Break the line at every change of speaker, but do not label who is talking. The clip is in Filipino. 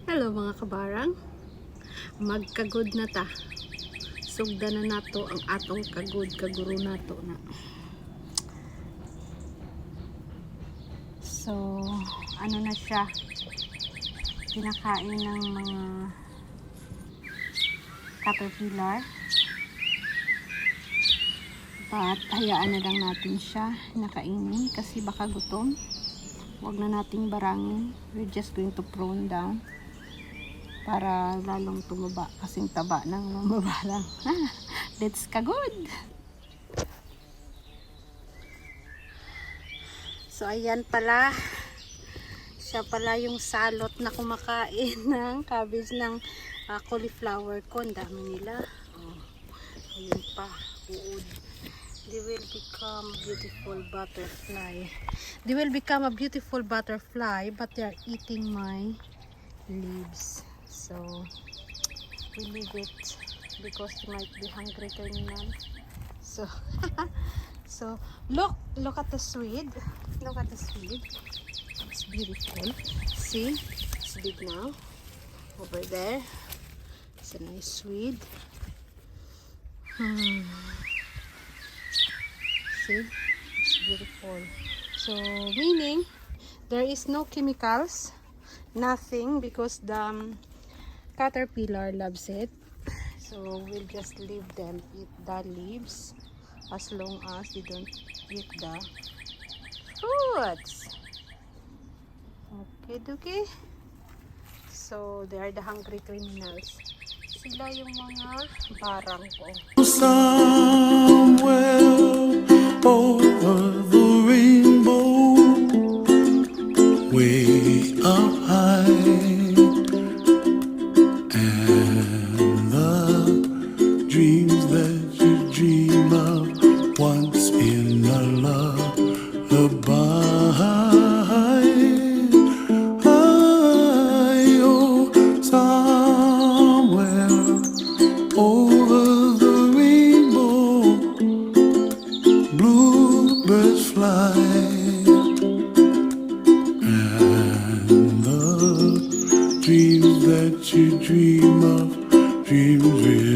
Hello mga kabarang, magkagod na ta. Sugda na nato ang atong kagod kaguro nato na. So, ano na siya? Kinakain ng mga caterpillar. But hayaan na lang natin siya nakainin kasi baka gutom. Huwag na nating barangin. We're just going to prone down para lalong tumaba kasing taba ng mamabalang. Let's kagod! So ayan pala, siya pala yung salot na kumakain ng cabbage ng cauliflower ko. Ang dami nila. Oh, ayun pa, uod. They will become beautiful butterfly. They will become a beautiful butterfly, but they are eating my leaves. So we leave it because they might be hungry terminal. So so look at the swede. Look at the swede. It's beautiful. See, it's big now. Over there, it's a nice swede. See, it's beautiful. So meaning there is no chemicals, nothing, because the caterpillar loves it. So we'll just leave them eat the leaves as long as they don't eat the fruits. Okay. So they are the hungry criminals. Sila yung mga barang ko.
Somewhere over the rainbow, way up high, and the dreams that you dream of once in a lullaby. Oh, somewhere over the rainbow, bluebirds fly, and the dreams that you dream of, dreams real.